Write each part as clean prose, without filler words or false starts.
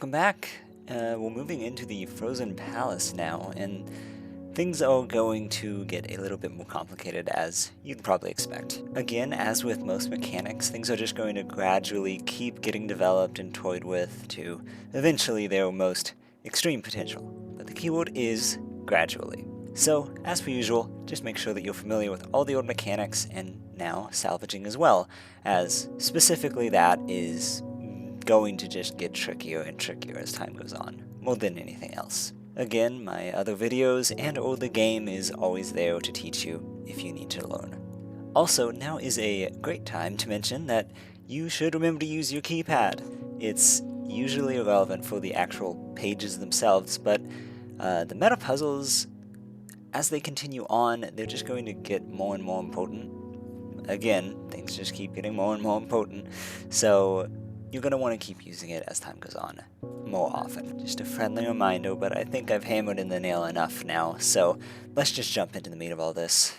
welcome back. We're moving into the Frozen Palace now, and things are going to get a little bit more complicated, as you'd probably expect. Again, as with most mechanics, things are just going to gradually keep getting developed and toyed with to eventually their most extreme potential. But the keyword is gradually. So, as per usual, just make sure that you're familiar with all the old mechanics and now salvaging as well, as specifically that is going to just get trickier and trickier as time goes on, more than anything else. Again, my other videos and or the game is always there to teach you if you need to learn. Also, now is a great time to mention that you should remember to use your keypad. It's usually irrelevant for the actual pages themselves, but the meta puzzles, as they continue on, they're just going to get more and more important. Again, things just keep getting more and more important, so you're going to want to keep using it as time goes on more often. Just a friendly reminder, but I think I've hammered in the nail enough now, so let's just jump into the meat of all this.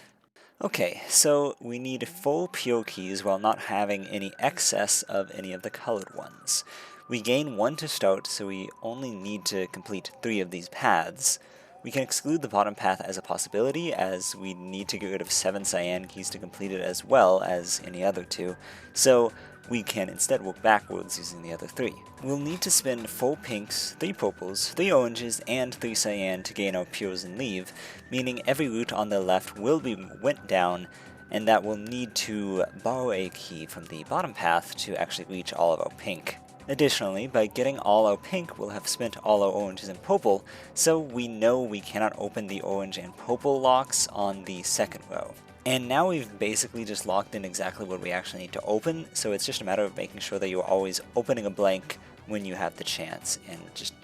Okay, so we need full pure keys while not having any excess of any of the colored ones. We gain 1 to start, so we only need to complete 3 of these paths. We can exclude the bottom path as a possibility, as we need to get rid of 7 cyan keys to complete it as well as any other 2, so we can instead work backwards using the other 3. We'll need to spend 4 pinks, 3 purples, 3 oranges, and 3 cyan to gain our pures and leave, meaning every route on the left will be went down, and that we'll need to borrow a key from the bottom path to actually reach all of our pink. Additionally, by getting all our pink, we'll have spent all our oranges and purple, so we know we cannot open the orange and purple locks on the second row. And now we've basically just locked in exactly what we actually need to open, so it's just a matter of making sure that you're always opening a blank when you have the chance, and just,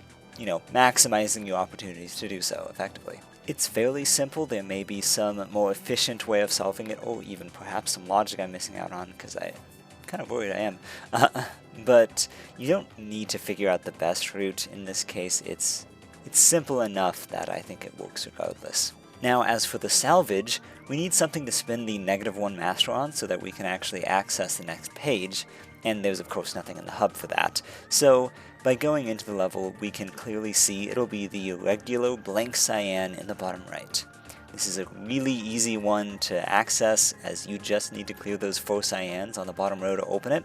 maximizing your opportunities to do so effectively. It's fairly simple. There may be some more efficient way of solving it, or even perhaps some logic I'm missing out on, because I'm kind of worried I am. But you don't need to figure out the best route in this case. It's simple enough that I think it works regardless. Now, as for the salvage, we need something to spin the -1 master on so that we can actually access the next page, and there's of course nothing in the hub for that. So, by going into the level, we can clearly see it'll be the regular blank cyan in the bottom right. This is a really easy one to access, as you just need to clear those 4 cyans on the bottom row to open it.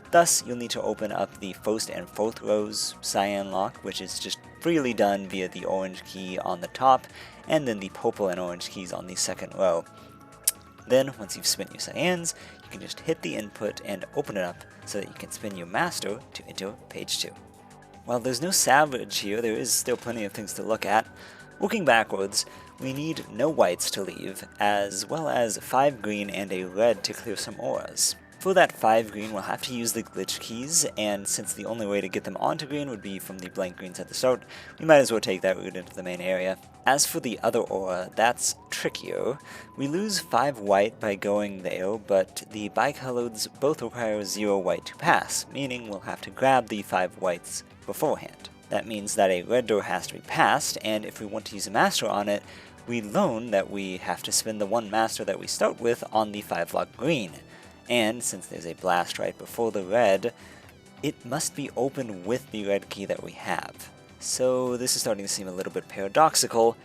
Thus, you'll need to open up the first and fourth rows cyan lock, which is just freely done via the orange key on the top, and then the purple and orange keys on the second row. Then, once you've spent your cyans, you can just hit the input and open it up so that you can spin your master to enter page 2. While there's no salvage here, there is still plenty of things to look at. Working backwards, we need no whites to leave, as well as 5 green and a red to clear some auras. For that 5 green, we'll have to use the glitch keys, and since the only way to get them onto green would be from the blank greens at the start, we might as well take that route into the main area. As for the other aura, that's trickier. We lose 5 white by going there, but the bicoloreds both require 0 white to pass, meaning we'll have to grab the 5 whites beforehand. That means that a red door has to be passed, and if we want to use a master on it, we learn that we have to spend the 1 master that we start with on the 5 lock green. And since there's a blast right before the red, it must be opened with the red key that we have. So this is starting to seem a little bit paradoxical,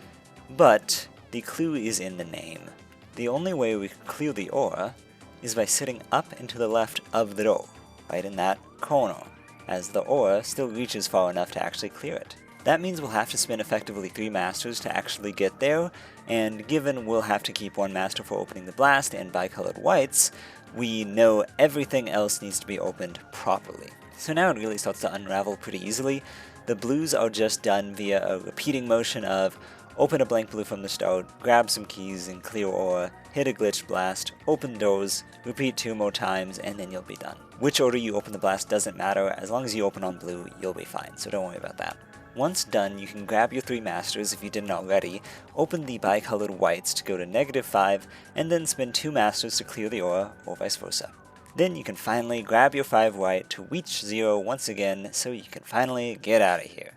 but the clue is in the name. The only way we can clear the aura is by sitting up and to the left of the door, right in that corner, as the aura still reaches far enough to actually clear it. That means we'll have to spend effectively 3 masters to actually get there, and given we'll have to keep 1 master for opening the blast and bicolored whites, we know everything else needs to be opened properly. So now it really starts to unravel pretty easily. The blues are just done via a repeating motion of open a blank blue from the start, grab some keys and clear aura, hit a glitch blast, open doors, repeat 2 more times, and then you'll be done. Which order you open the blast doesn't matter. As long as you open on blue, you'll be fine, so don't worry about that. Once done, you can grab your 3 masters if you didn't already, open the bicolored whites to go to -5, and then spend 2 masters to clear the aura, or vice versa. Then you can finally grab your 5 white to reach 0 once again, so you can finally get out of here.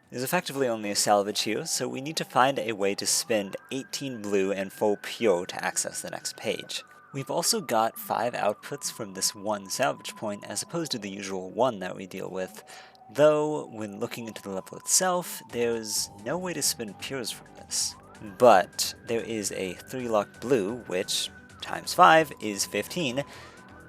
There's effectively only a salvage here, so we need to find a way to spend 18 blue and 4 pure to access the next page. We've also got 5 outputs from this 1 salvage point, as opposed to the usual 1 that we deal with, Though, when looking into the level itself, there's no way to spin pures from this. But there is a 3-lock blue, which times 5 is 15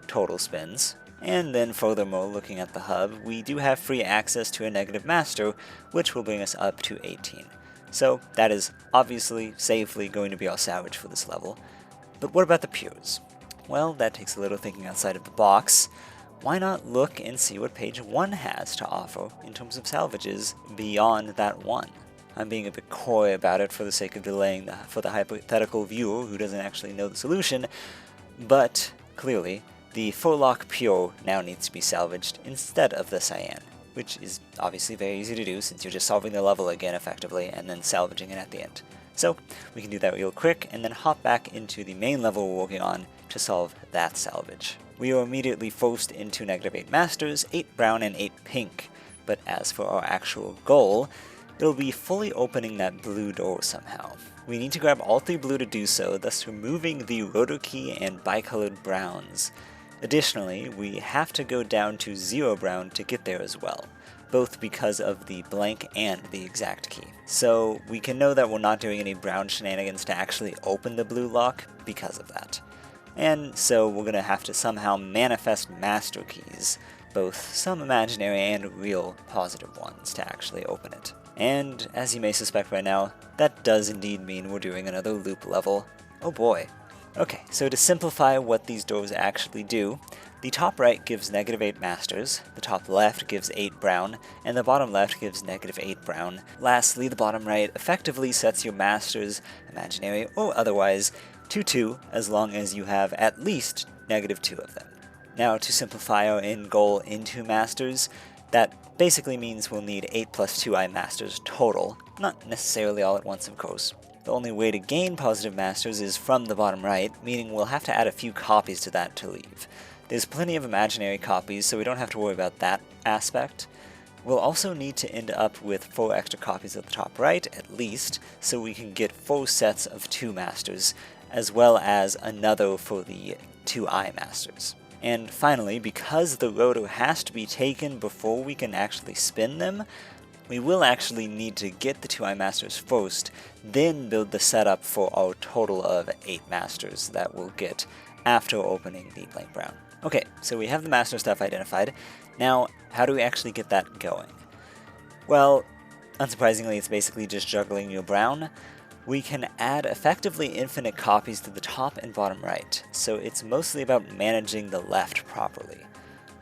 total spins. And then furthermore, looking at the hub, we do have free access to a negative master, which will bring us up to 18. So that is obviously safely going to be our salvage for this level. But what about the pures? Well, that takes a little thinking outside of the box. Why not look and see what page 1 has to offer in terms of salvages beyond that 1? I'm being a bit coy about it for the sake of delaying for the hypothetical viewer who doesn't actually know the solution, but clearly, the 4-lock pure now needs to be salvaged instead of the cyan, which is obviously very easy to do since you're just solving the level again effectively and then salvaging it at the end. So we can do that real quick and then hop back into the main level we're working on to solve that salvage. We are immediately forced into -8 masters, 8 brown and 8 pink, but as for our actual goal, it'll be fully opening that blue door somehow. We need to grab all 3 blue to do so, thus removing the rotor key and bicolored browns. Additionally, we have to go down to 0 brown to get there as well, both because of the blank and the exact key. So we can know that we're not doing any brown shenanigans to actually open the blue lock because of that. And so we're going to have to somehow manifest master keys, both some imaginary and real positive ones, to actually open it. And as you may suspect right now, that does indeed mean we're doing another loop level. Oh boy. Okay, so to simplify what these doors actually do, the top right gives -8 masters, the top left gives 8 brown, and the bottom left gives -8 brown. Lastly, the bottom right effectively sets your masters, imaginary or otherwise, to 2 as long as you have at least -2 of them. Now, to simplify our end goal into masters, that basically means we'll need 8 plus 2i masters total, not necessarily all at once of course. The only way to gain positive masters is from the bottom right, meaning we'll have to add a few copies to that to leave. There's plenty of imaginary copies, so we don't have to worry about that aspect. We'll also need to end up with 4 extra copies of the top right, at least, so we can get 4 sets of 2 masters, as well as another for the 2i masters. And finally, because the rotor has to be taken before we can actually spin them, we will actually need to get the 2i masters first, then build the setup for our total of 8 masters that we'll get after opening the blank brown. Okay, so we have the master stuff identified. Now, how do we actually get that going? Well, unsurprisingly, it's basically just juggling your brown. We can add effectively infinite copies to the top and bottom right, so it's mostly about managing the left properly.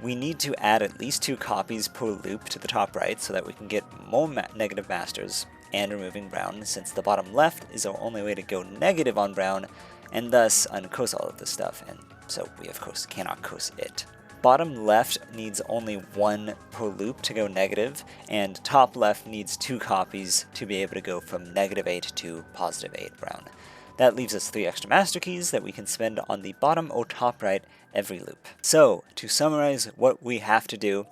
We need to add at least 2 copies per loop to the top right so that we can get more negative masters and removing brown, since the bottom left is our only way to go negative on brown and thus uncurse all of this stuff, and so we of course cannot curse it. Bottom left needs only 1 per loop to go negative, and top left needs 2 copies to be able to go from -8 to +8 brown. That leaves us 3 extra master keys that we can spend on the bottom or top right every loop. So, to summarize what we have to do,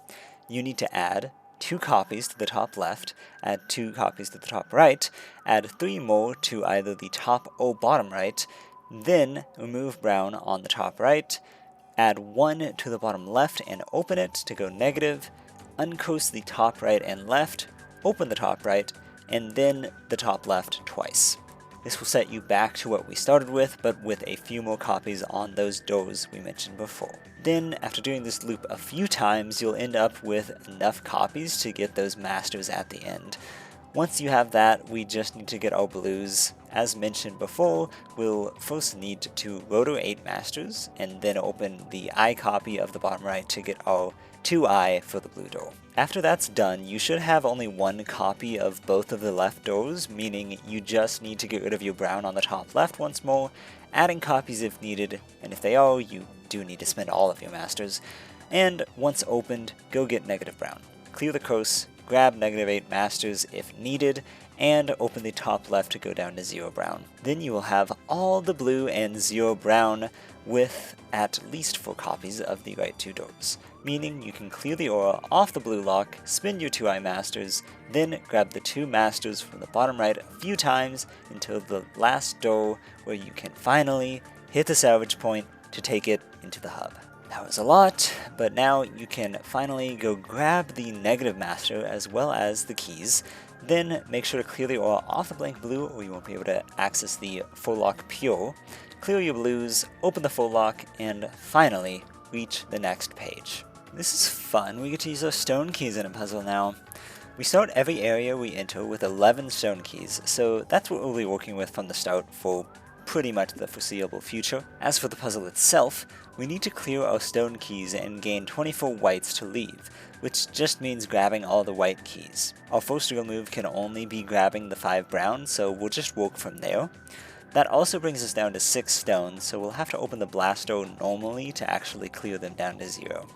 you need to add 2 copies to the top left, add 2 copies to the top right, add 3 more to either the top or bottom right, then remove brown on the top right, add 1 to the bottom left and open it to go negative, uncurse the top right and left, open the top right, and then the top left twice. This will set you back to what we started with, but with a few more copies on those doors we mentioned before. Then, after doing this loop a few times, you'll end up with enough copies to get those masters at the end. Once you have that, we just need to get our blues. As mentioned before, we'll first need to rotor 8 masters, and then open the I copy of the bottom right to get our 2i for the blue door. After that's done, you should have only 1 copy of both of the left doors, meaning you just need to get rid of your brown on the top left once more, adding copies if needed, and if they are, you do need to spend all of your masters. And once opened, go get negative brown. Clear the curse, grab -8 masters if needed, and open the top left to go down to 0 brown. Then you will have all the blue and 0 brown with at least 4 copies of the right 2 doors, meaning you can clear the aura off the blue lock, spin your 2i masters, then grab the 2 masters from the bottom right a few times until the last door where you can finally hit the salvage point to take it into the hub. That was a lot, but now you can finally go grab the negative master as well as the keys. Then make sure to clear the aura off the blank blue or you won't be able to access the full lock pure. Clear your blues, open the full lock, and finally reach the next page. This is fun. We get to use our stone keys in a puzzle now. We start every area we enter with 11 stone keys, so that's what we'll be working with from the start for pretty much the foreseeable future. As for the puzzle itself, we need to clear our stone keys and gain 24 whites to leave, which just means grabbing all the white keys. Our first real move can only be grabbing the 5 brown, so we'll just work from there. That also brings us down to 6 stones, so we'll have to open the blast door normally to actually clear them down to 0.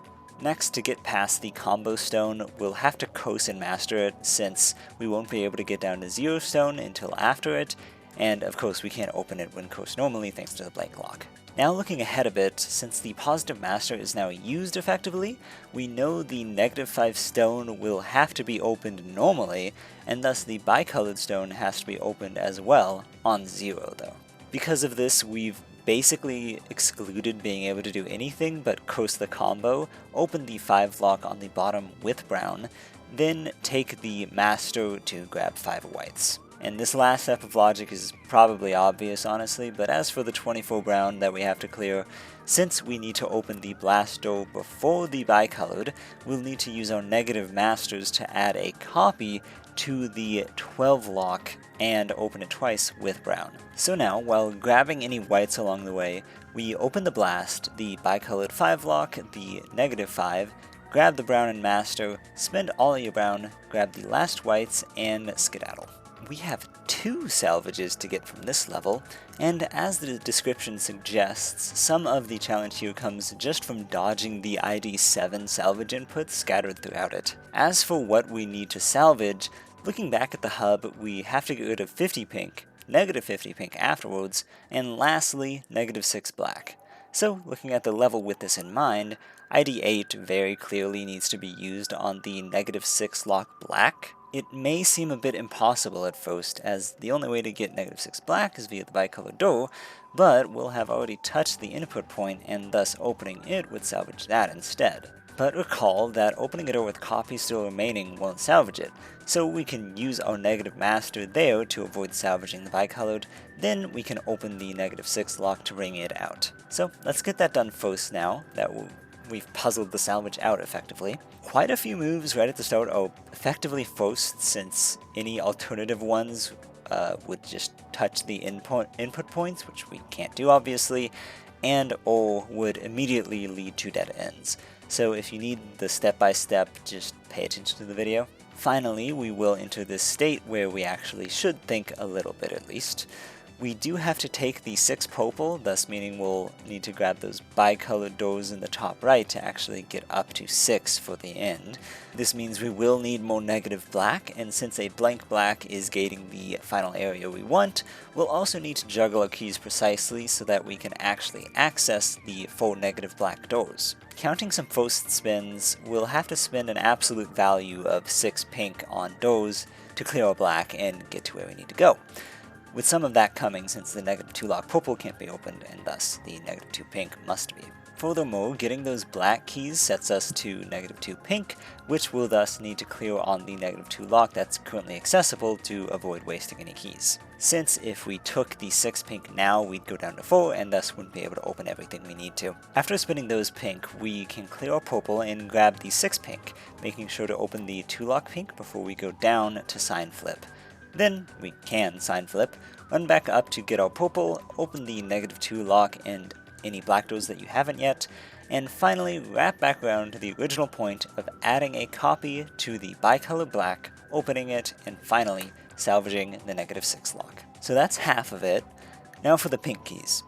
Next, to get past the combo stone, we'll have to coast and master it, since we won't be able to get down to 0 stone until after it, and of course we can't open it when coast normally thanks to the blank lock. Now looking ahead a bit, since the positive master is now used effectively, we know the -5 stone will have to be opened normally, and thus the bicolored stone has to be opened as well on 0 though. Because of this, we've basically excluded being able to do anything but coast the combo, open the 5 lock on the bottom with brown, then take the master to grab 5 whites. And this last step of logic is probably obvious, honestly, but as for the 24 brown that we have to clear, since we need to open the blast door before the bicolored, we'll need to use our negative masters to add a copy to the 12 lock and open it twice with brown. So now, while grabbing any whites along the way, we open the blast, the bicolored 5 lock, the -5, grab the brown and master, spend all of your brown, grab the last whites, and skedaddle. We have 2 salvages to get from this level, and as the description suggests, some of the challenge here comes just from dodging the ID 7 salvage inputs scattered throughout it. As for what we need to salvage, looking back at the hub, we have to get rid of 50 pink, -50 pink afterwards, and lastly, -6 black. So, looking at the level with this in mind, ID 8 very clearly needs to be used on the -6 lock black. It may seem a bit impossible at first, as the only way to get -6 black is via the bicolored door, but we'll have already touched the input point and thus opening it would salvage that instead. But recall that opening a door with copies still remaining won't salvage it, so we can use our negative master there to avoid salvaging the bicolored, then we can open the -6 lock to bring it out. So let's get that done first now that we've puzzled the salvage out effectively. Quite a few moves right at the start are effectively first, since any alternative ones would just touch the input points, which we can't do obviously, and or would immediately lead to dead ends. So if you need the step-by-step, just pay attention to the video. Finally, we will enter this state where we actually should think a little bit at least. We do have to take the 6 purple, thus meaning we'll need to grab those bicolored doors in the top right to actually get up to 6 for the end. This means we will need more negative black, and since a blank black is gating the final area we want, we'll also need to juggle our keys precisely so that we can actually access the 4 negative black doors. Counting some first spins, we'll have to spend an absolute value of 6 pink on doors to clear our black and get to where we need to go, with some of that coming since the -2 lock purple can't be opened, and thus the -2 pink must be. Furthermore, getting those black keys sets us to -2 pink, which we'll thus need to clear on the -2 lock that's currently accessible to avoid wasting any keys. Since if we took the 6 pink now, we'd go down to 4, and thus wouldn't be able to open everything we need to. After spinning those pink, we can clear our purple and grab the 6 pink, making sure to open the 2 lock pink before we go down to sign flip. Then we can sign flip, run back up to get our purple, open the -2 lock and any black doors that you haven't yet, and finally wrap back around to the original point of adding a copy to the bicolor black, opening it, and finally salvaging the -6 lock. So that's half of it. Now for the pink keys.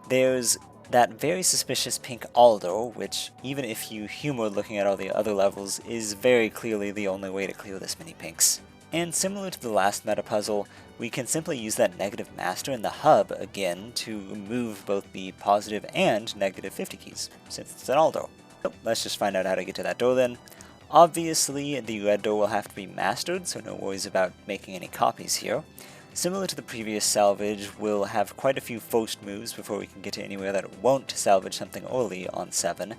There's that very suspicious pink Aldo, which, even if you humor looking at all the other levels, is very clearly the only way to clear this many pinks. And similar to the last meta puzzle, we can simply use that negative master in the hub again to remove both the positive and -50 keys, since it's an Aldo. So let's just find out how to get to that door then. Obviously, the red door will have to be mastered, so no worries about making any copies here. Similar to the previous salvage, we'll have quite a few forced moves before we can get to anywhere that won't salvage something early on 7.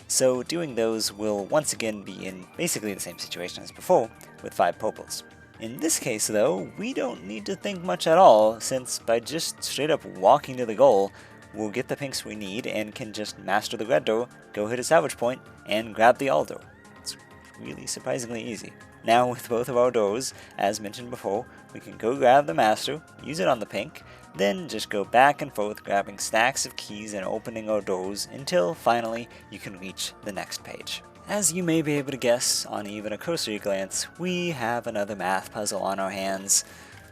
So doing those will once again be in basically the same situation as before, with 5 purples. In this case though, we don't need to think much at all, since by just straight up walking to the goal, we'll get the pinks we need and can just master the red door, go hit a salvage point, and grab the all door. It's really surprisingly easy. Now with both of our doors, as mentioned before, we can go grab the master, use it on the pink, then just go back and forth grabbing stacks of keys and opening our doors until finally you can reach the next page. As you may be able to guess on even a cursory glance, we have another math puzzle on our hands.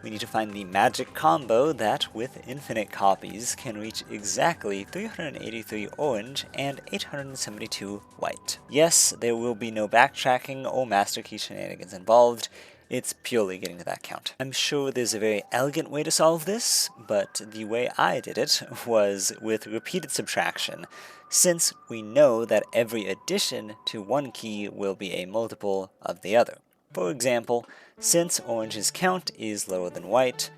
We need to find the magic combo that, with infinite copies, can reach exactly 383 orange and 872 white. Yes, there will be no backtracking or master key shenanigans involved. It's purely getting to that count. I'm sure there's a very elegant way to solve this, but the way I did it was with repeated subtraction, since we know that every addition to one key will be a multiple of the other. For example, since orange's count is lower than white,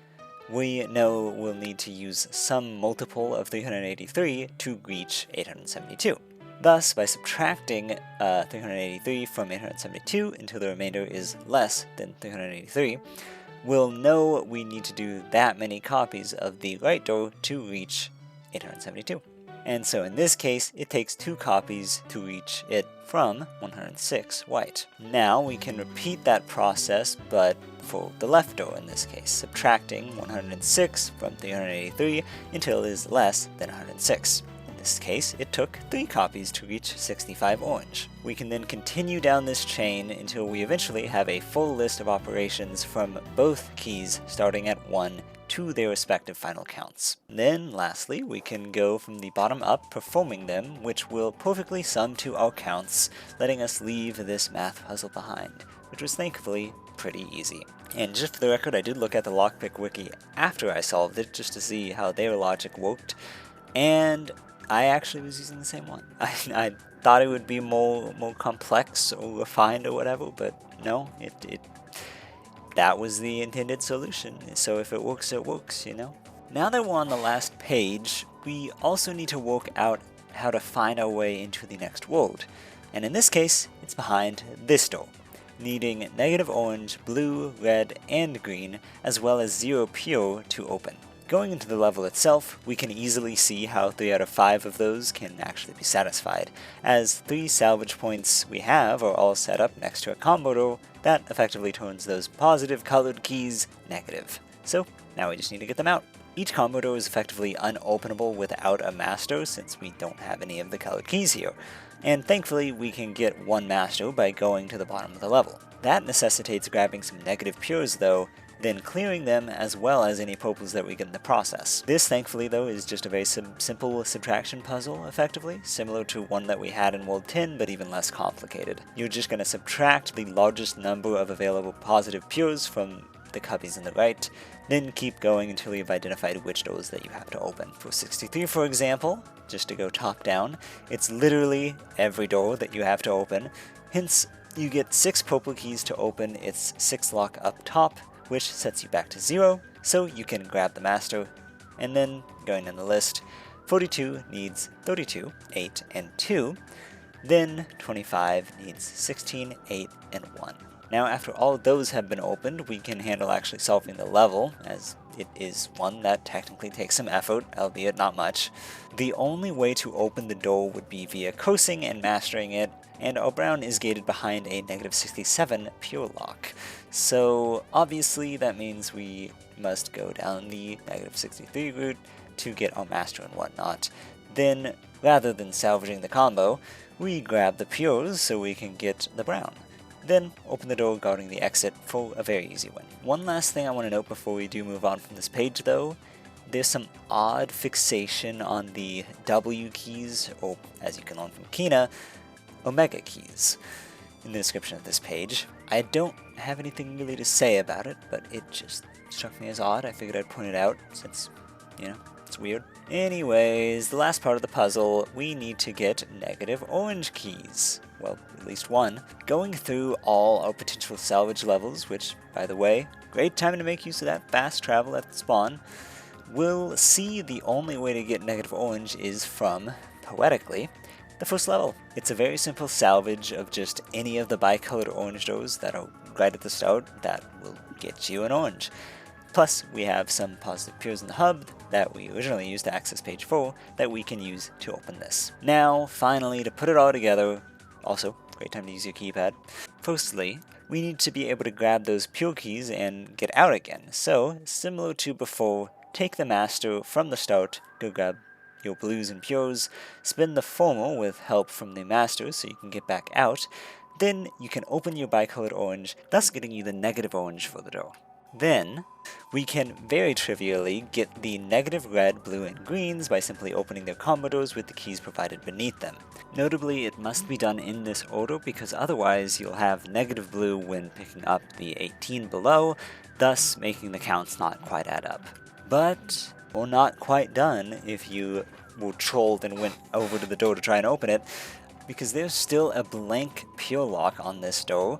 we know we'll need to use some multiple of 383 to reach 872. Thus, by subtracting 383 from 872 until the remainder is less than 383, we'll know we need to do that many copies of the right door to reach 872. And so in this case, it takes 2 copies to reach it from 106 white. Now we can repeat that process, but for the left door in this case, subtracting 106 from 383 until it is less than 106. In this case, it took 3 copies to reach 65 orange. We can then continue down this chain until we eventually have a full list of operations from both keys starting at 1 to their respective final counts. Then, lastly, we can go from the bottom up performing them, which will perfectly sum to our counts, letting us leave this math puzzle behind, which was thankfully pretty easy. And just for the record, I did look at the Lockpick wiki after I solved it, just to see how their logic worked, and I actually was using the same one. I thought it would be more complex or refined or whatever, but no, that was the intended solution. So if it works, it works, you know? Now that we're on the last page, we also need to work out how to find our way into the next world. And in this case, it's behind this door, needing negative orange, blue, red, and green, as well as 0 pure to open. Going into the level itself, we can easily see how 3 out of 5 of those can actually be satisfied, as 3 salvage points we have are all set up next to a combo door that effectively turns those positive colored keys negative. So now we just need to get them out. Each combo door is effectively unopenable without a master, since we don't have any of the colored keys here, and thankfully we can get one master by going to the bottom of the level. That necessitates grabbing some negative pures though, then clearing them as well as any purples that we get in the process. This, thankfully though, is just a very simple subtraction puzzle, effectively, similar to one that we had in World 10, but even less complicated. You're just going to subtract the largest number of available positive pures from the copies in the right, then keep going until you've identified which doors that you have to open. For 63, for example, just to go top down, it's literally every door that you have to open, hence you get 6 purple keys to open its 6th lock up top, which sets you back to 0, so you can grab the master. And then, going down the list, 42 needs 32, 8, and 2, then 25 needs 16, 8, and 1. Now after all of those have been opened, we can handle actually solving the level, as it is one that technically takes some effort, albeit not much. The only way to open the door would be via cursing and mastering it, and our brown is gated behind a negative 67 pure lock. So obviously that means we must go down the negative 63 route to get our master and whatnot. Then, rather than salvaging the combo, we grab the pures so we can get the brown. Then open the door guarding the exit for a very easy win. One last thing I want to note before we do move on from this page though, there's some odd fixation on the W keys, or as you can learn from Kina, Omega keys, in the description of this page. I don't have anything really to say about it, but it just struck me as odd. I figured I'd point it out since, you know, it's weird. Anyways, the last part of the puzzle, we need to get negative orange keys. well, at least one, going through all our potential salvage levels, which, by the way, great time to make use of that fast travel at the spawn, we'll see the only way to get negative orange is from, poetically, the first level. It's a very simple salvage of just any of the bicolored orange doors that are right at the start that will get you an orange. Plus, we have some positive pures in the hub that we originally used to access page 4 that we can use to open this. Now, finally, to put it all together, also, great time to use your keypad. Firstly, we need to be able to grab those pure keys and get out again. So, similar to before, take the master from the start, go grab your blues and pures, spin the former with help from the master so you can get back out, then you can open your bicolored orange, thus getting you the negative orange for the door. Then, we can very trivially get the negative red, blue, and greens by simply opening their combo doors with the keys provided beneath them. Notably, it must be done in this order because otherwise you'll have negative blue when picking up the 18 below, thus making the counts not quite add up. But we're not quite done if you were trolled and went over to the door to try and open it, because there's still a blank pure lock on this door,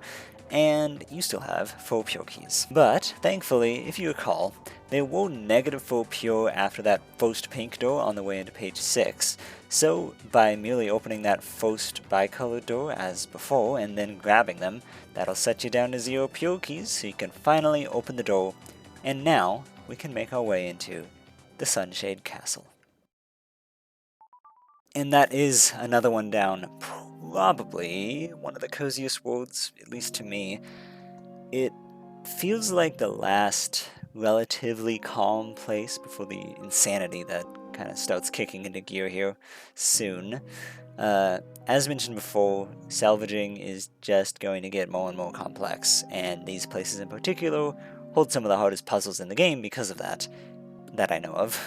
and you still have 4 pure keys. But, thankfully, if you recall, there were negative 4 pure after that first pink door on the way into page 6, so by merely opening that first bicolored door as before and then grabbing them, that'll set you down to 0 pure keys so you can finally open the door, and now we can make our way into the Sunshade Castle. And that is another one down. Probably one of the coziest worlds, at least to me. It feels like the last relatively calm place before the insanity that kind of starts kicking into gear here soon. As mentioned before, salvaging is just going to get more and more complex, and these places in particular hold some of the hardest puzzles in the game because of that I know of.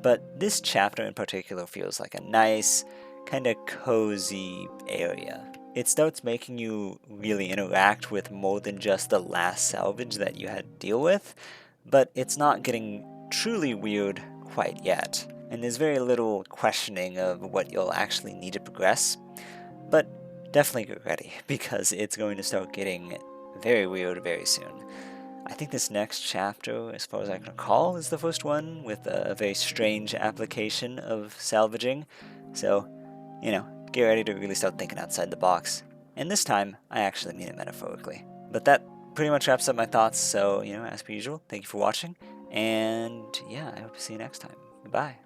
But this chapter in particular feels like a nice, kind of cozy area. It starts making you really interact with more than just the last salvage that you had to deal with, but it's not getting truly weird quite yet, and there's very little questioning of what you'll actually need to progress. But definitely get ready, because it's going to start getting very weird very soon. I think this next chapter, as far as I can recall, is the first one with a very strange application of salvaging. So, get ready to really start thinking outside the box. And this time, I actually mean it metaphorically. But that pretty much wraps up my thoughts, so, as per usual, thank you for watching. And yeah, I hope to see you next time. Goodbye.